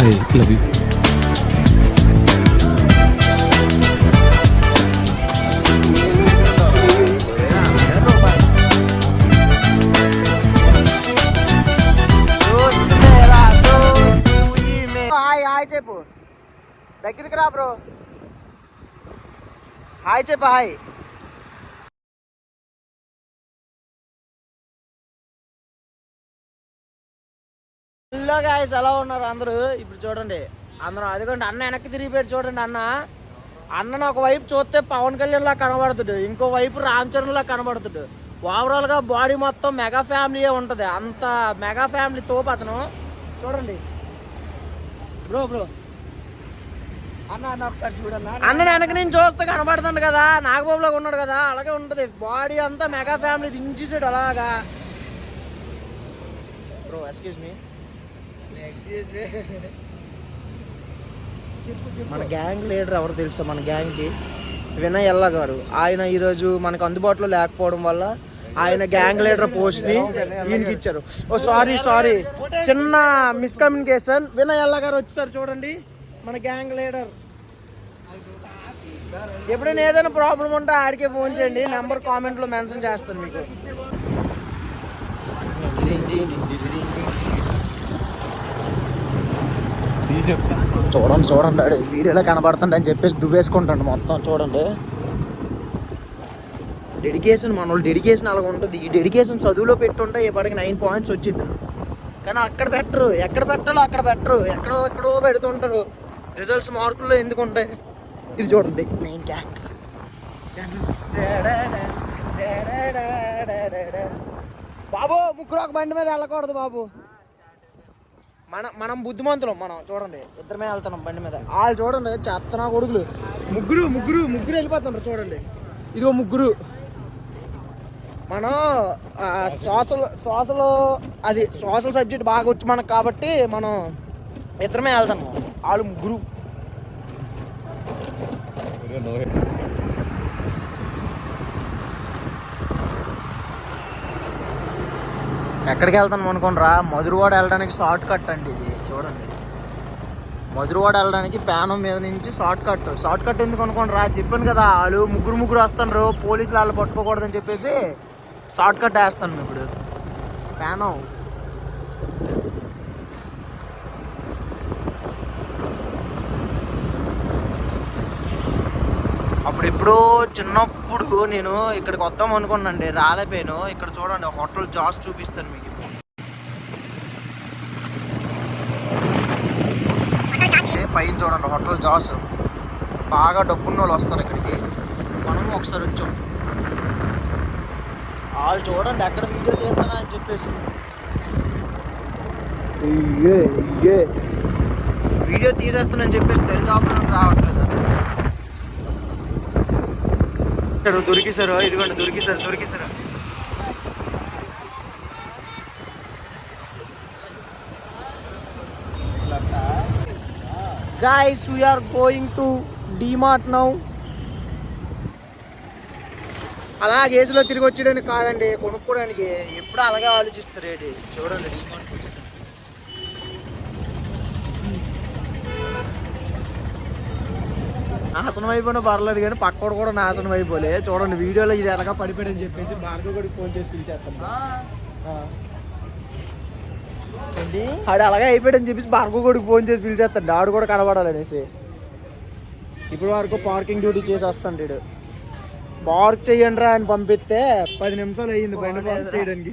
I love you. Hi చెప్పు, దగ్గరికి రా బ్రో. హాయ్ చెప్పు. హాయ్. హలో గాయ్స్, ఎలా ఉన్నారు అందరూ? ఇప్పుడు చూడండి అందరూ, అదిగోండి అన్న వెనక్కి తిరిగిపోయాడు చూడండి. అన్నను ఒకవైపు చూస్తే పవన్ కళ్యాణ్ లా కనబడుతుడు, ఇంకో వైపు రామ్ చరణ్ లా కనబడుతుడు. ఓవరాల్ గా బాడీ మొత్తం మెగా ఫ్యామిలీయే ఉంటది, అంత మెగా ఫ్యామిలీ తోపు అతను. చూడండి బ్రో అన్న వెనక నేను చూస్తే కనబడుతుంది కదా, నాగబాబులాగా ఉన్నాడు కదా, అలాగే ఉంటది బాడీ అంతా. మెగా ఫ్యామిలీ దించేసాడు అలాగా. Bro excuse me. మన గ్యాంగ్ లీడర్ ఎవరు తెలుసా? మన గ్యాంగ్కి వినయ్ ఎల్లా గారు. ఆయన ఈరోజు మనకు అందుబాటులో లేకపోవడం వల్ల ఆయన గ్యాంగ్ లీడర్ పోస్ట్ని ఈయనకి ఇచ్చారు. ఓ సారీ, చిన్న మిస్కమ్యూనికేషన్. వినయ్ ఎల్లా గారు వచ్చేసారు చూడండి, మన గ్యాంగ్ లీడర్. ఎప్పుడైనా ఏదైనా ప్రాబ్లం ఉంటే ఆడికే ఫోన్ చేయండి, నెంబర్ కామెంట్లో మెన్షన్ చేస్తాను మీకు. చూడండి వీడియోలో కనబడుతుంది అని చెప్పేసి దువ్వేసుకుంటాడు మొత్తం. చూడండి డెడికేషన్, మన వాళ్ళు డెడికేషన్ అలాగ ఉంటుంది. ఈ డెడికేషన్ చదువులో పెట్టుంటే ఇప్పటికి 9 పాయింట్స్ వచ్చింది. కానీ అక్కడ పెట్టరు, ఎక్కడ పెట్టాలో అక్కడ పెట్టరు, ఎక్కడో పెడుతుంటారు. రిజల్ట్స్ మార్కుల్లో ఎందుకు ఉంటాయి? ఇది చూడండి మెయిన్ గ్యాంగ్. బాబు ముగ్గురు ఒక బండి మీద వెళ్ళకూడదు బాబు. మనం బుద్ధిమంతులం. మనం చూడండి ఇద్దరమే వెళ్తున్నాం బండి మీద. వాళ్ళు చూడండి చెత్తనా కొడుకులు, ముగ్గురు వెళ్ళిపోతున్నారు చూడండి. ఇదిగో ముగ్గురు. మనం సోషల్ సబ్జెక్ట్ బాగా వచ్చి మనకు కాబట్టి మనం ఇద్దరమే వెళ్తున్నాం, వాళ్ళు ముగ్గురు. ఎక్కడికి వెళ్తాను అనుకోండిరా, మధురవాడ వెళ్ళడానికి షార్ట్ కట్ అండి ఇది. చూడండి మధురవాడ వెళ్ళడానికి ప్యానం మీద నుంచి షార్ట్ కట్ ఎందుకు అనుకోండిరా, చెప్పాను కదా వాళ్ళు ముగ్గురు వస్తున్నారు, పోలీసులు వాళ్ళు పట్టుకోకూడదని చెప్పేసి షార్ట్ కట్ వేస్తాను ఇప్పుడు. ప్యానం అప్పుడు ఎప్పుడో చిన్నప్పుడు నేను ఇక్కడికి వద్దాం అనుకున్నాండి, రాలేపోయాను. ఇక్కడ చూడండి హోటల్ జాస్ చూపిస్తాను మీకు. పైన చూడండి హోటల్ జాస్. బాగా డబ్బున్న వాళ్ళు వస్తారు ఇక్కడికి. మనము ఒకసారి వచ్చాం. వాళ్ళు చూడండి ఎక్కడ వీడియో తీస్తానా అని చెప్పేసి వీడియో తీసేస్తానని చెప్పేసి దరిదాపులకు రావట్లేదు. దొరికేశారు, ఇదిగోండి దొరికేశారు. Guys, we are going to DMart now. అలా గేసులో తిరిగి వచ్చేయడానికి కాదండి, కొనుక్కోవడానికి. ఎప్పుడు అలాగే ఆలోచిస్తారు ఏంటి. చూడండి DMart వచ్చి నాశనం అయిపోయినా పర్లేదు, కానీ పక్కోడు కూడా నాశనం అయిపోలే. చూడండి వీడియోలో ఇది ఎలాగా పడిపోయాడని చెప్పేసి భార్గవ్ కూడా ఫోన్ చేసి పిలిచేస్తాను. ఆడు అలాగే అయిపోయాడని చెప్పేసి భార్గవ్ కూడా ఫోన్ చేసి పిలిచేస్తాడు, ఆడు కూడా కనబడాలనేసి. ఇప్పుడు వరకు పార్కింగ్ డ్యూటీ చేసి వస్తాడు. పార్క్ చెయ్యండి రా అని పంపిస్తే 10 నిమిషాలు అయ్యింది బండి పార్క్ చేయడానికి.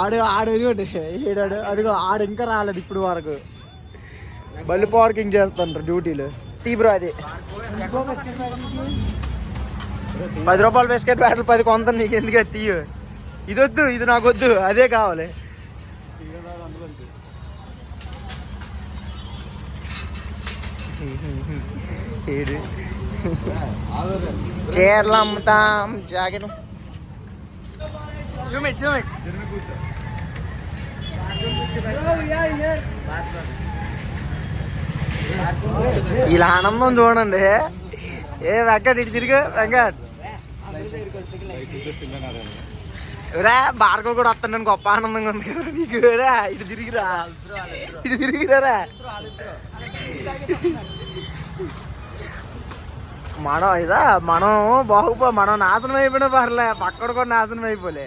ఆడు ఇదిగోండి ఏడాడు, అదిగో ఆడు ఇంకా రాలేదు ఇప్పుడు వరకు. బల్లి పార్కింగ్ చేస్తాను డ్యూటీలు. తీబ్రో అది 10 రూపాయల బిస్కెట్ ప్యాకెట్లు 10 కొంత. నీకు ఎందుకు తీయు, ఇది వద్దు, ఇది నాకు వద్దు, అదే కావాలి. చీరలు అమ్ముతాం, జాకెట్. ఇలా ఆనందం చూడండి. వెంకట్ ఇటు తిరిగి, వెంకట్ రా భార్గవ్ కూడా వస్తాను గొప్ప ఆనందంగా ఉంది కదా నీకు. రా ఇటు తిరిగిరా, ఇటు తిరిగిరా. మనం ఇదా మనం బాగుపో, మనం నాశనం అయిపోయినా పర్లే, పక్కడ కూడా నాశనం అయిపోలే.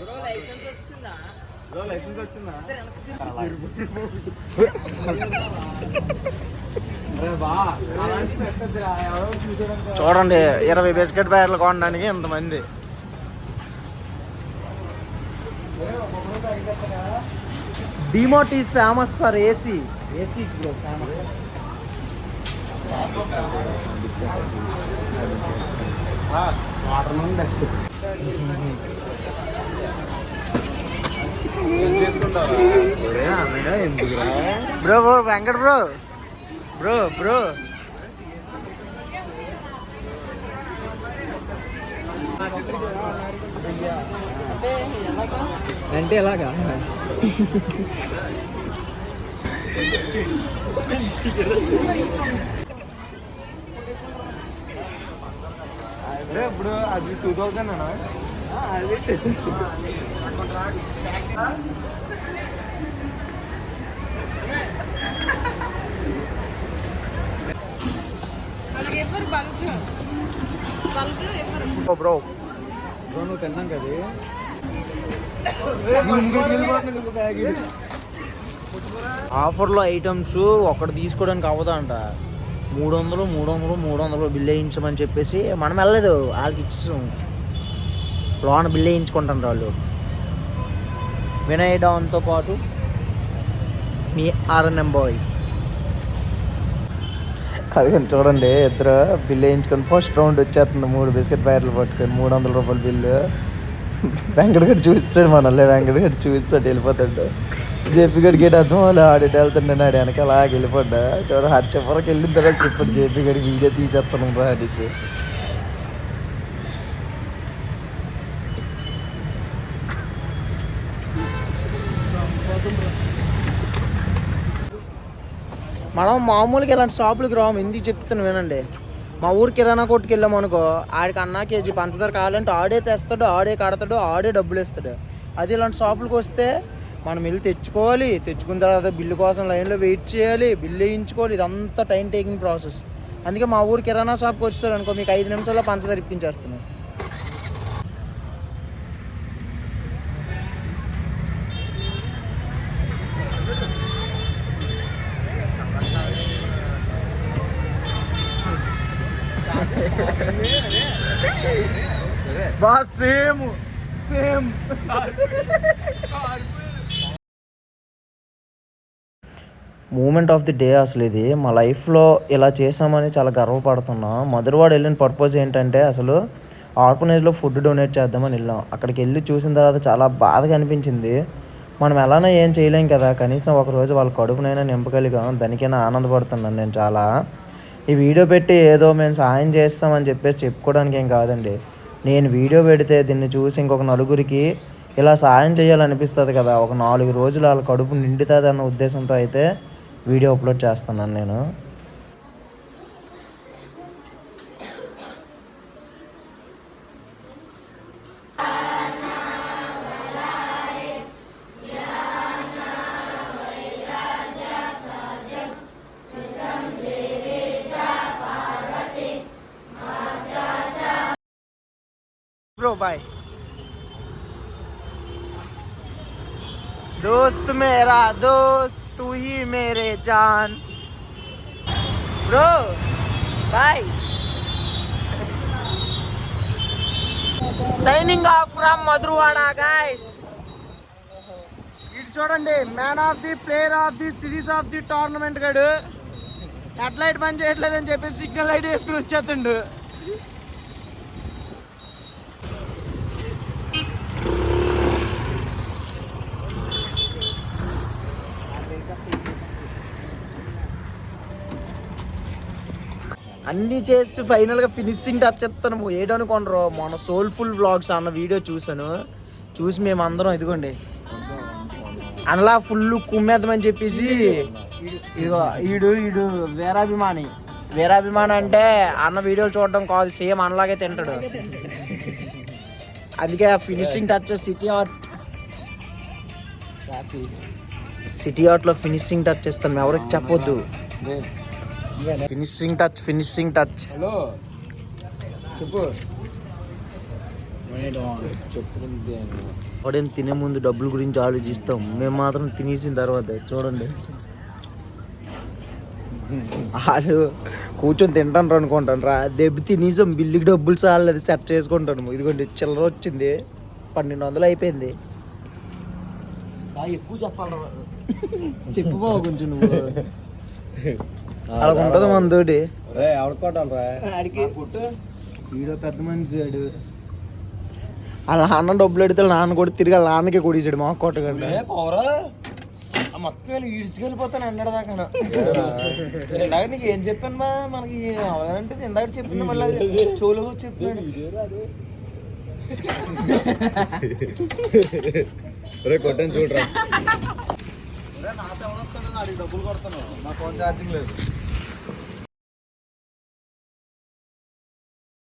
చూడండి 20 బిస్కెట్ ప్యాకెట్లు కొనడానికి ఇంతమంది. DMart is famous for AC. AC famous. Water best. Bro bro Venkat bro bro bro అంటే ఎలాగా ఇప్పుడు అది 2000 అన్నా అది బ్రో బ్రో నువ్వు తిన్నాం కదా ఆఫర్లో ఐటమ్స్ ఒకటి తీసుకోవడానికి అవ్వదంట. 300 బిల్ వేయించమని చెప్పేసి మనం వెళ్ళలేదు, వాళ్ళకి ఇచ్చేసాం. లోన బిల్ వేయించుకుంటారు వాళ్ళు. వినయ్ డాన్తో పాటు మీ RNM బాయ్. అది చూడండి ఇద్దరు బిల్ వేయించుకొని ఫస్ట్ రౌండ్ వచ్చేస్తుంది. 3 బిస్కెట్ ప్యాకెట్లు పట్టుకొని 300 రూపాయల బిల్లు. వెంకటగడ్డ చూస్తాడు, మనల్ని వెంకటగడ్డ చూస్తాడు వెళ్ళిపోతాడు. జేపీగడికి గేట్ అర్థం వాళ్ళు ఆడిట్ వెళ్తుండే ఆడి వెనక అలాగ వెళ్ళిపోడ్డా. చూడ చివరికి వెళ్ళిన తర్వాత చెప్పాడు జేపీగడికి వీడియో తీసేస్తాను రా అనేసి. మనం మామూలుగా ఇలాంటి షాపులకి రాము. ఎందుకు చెప్తాను వినండి. మా ఊరు కిరాణా కొట్టుకు వెళ్ళాము అనుకో, ఆడికి అన్నా కేజీ పంచదార కావాలంటే ఆడే తెస్తాడు, ఆడే కడతాడు, ఆడే డబ్బులు ఇస్తాడు. అది ఇలాంటి షాపులకు వస్తే మనం వెళ్ళి తెచ్చుకోవాలి. తెచ్చుకున్న తర్వాత బిల్లు కోసం లైన్లో వెయిట్ చేయాలి, బిల్లు వేయించుకోవాలి. ఇదంతా టైం టేకింగ్ ప్రాసెస్. అందుకే మా ఊరు కిరాణా షాప్కి వచ్చేసారు అనుకో, మీకు 5 నిమిషాల్లో పంచదార ఇప్పించేస్తున్నాను. Same same moment of the day అసలు ఇది. మా లైఫ్లో ఇలా చేసామని చాలా గర్వపడుతున్నా. మధురవాడ వెళ్ళిన పర్పస్ ఏంటంటే అసలు ఆర్ఫనేజ్లో ఫుడ్ డొనేట్ చేద్దామని వెళ్ళాం. అక్కడికి వెళ్ళి చూసిన తర్వాత చాలా బాధగా అనిపించింది. మనం ఎలానో ఏం చేయలేం కదా, కనీసం ఒకరోజు వాళ్ళ కడుపునైనా నింపగలిగాం. దానికైనా ఆనందపడుతున్నాను నేను చాలా. ఈ వీడియో పెట్టి ఏదో మేము సహాయం చేస్తామని చెప్పేసి చెప్పుకోవడానికి ఏం కాదండి. నేను వీడియో పెడితే దీన్ని చూసి ఇంకొక నలుగురికి ఇలా సహాయం చేయాలనిపిస్తుంది కదా. ఒక 4 రోజులు వాళ్ళ కడుపు నిండుతుంది అన్న ఉద్దేశంతో అయితే వీడియో అప్లోడ్ చేస్తున్నాను నేను. ब्रो बाय दोस्त मेरा दोस्त तू ही मेरे जान bro bye signing off from Madhurawada guys. ఇటు చూడండి, man of the player of the series of the tournament గడు హెడ్ లైట్ పని చేయట్లేదని చెప్పి సిగ్నల్ లైట్ వేసుకుని వచ్చేస్తుండు. అన్నీ చేసి ఫైనల్గా ఫినిషింగ్ టచ్ చెప్తాను. ఏడనుకోండ్రు, మొన్న సోల్ఫుల్ వ్లాగ్స్ అన్న వీడియో చూసి మేమందరం ఇదిగోండి అలా ఫుల్ కుమ్మేద్దామని చెప్పేసి ఇదిగో ఈడు వీరాభిమాని అంటే అన్న వీడియోలు చూడడం కాదు, సేమ్ అన్నలాగే తింటాడు. అందుకే finishing touch city art city ఆర్ట్లో ఫినిషింగ్ టచ్ ఇస్తాను, ఎవరికి చెప్పొద్దు. Finishing touch. హలో చెప్పు. వాడేం తినే ముందు డబ్బుల గురించి ఆలోచిస్తాం, మేము మాత్రం తినేసిన తర్వాత చూడండి వాళ్ళు కూర్చొని తింటాను అనుకుంటాను రా, దెబ్బ తినేసాం, బిల్లుకి డబ్బులు చాలేదు సెట్ చేసుకుంటాను. ఇదిగోండి చిల్లర వచ్చింది, 1200 అయిపోయింది. ఎక్కువ చెప్పాలి చెప్పు బావ కొంచెం నువ్వు. అలా ఉంటుంది మనతోటి. ఆడికి వీడో పెద్ద మనిషి ఆడు. వాళ్ళ నాన్న డబ్బులు అడితే నాన్న కూడా తిరిగి వాళ్ళ నాన్నకే కొడేసాడు మా కొట్టగండి. మొత్తం ఈడ్చుకెళ్ళిపోతాను అన్నాడు దాకా. ఇందాక నీకు ఏం చెప్పాను మా, మనకి అంటే ఇందాక చెప్పింది మళ్ళీ చోలు చెప్పాడు. కొట్టని చూడరా, నాతో ఎవడొస్తాడు, డబ్బులు కొడతాను, నా ఫోన్ ఛార్జింగ్ లేదు.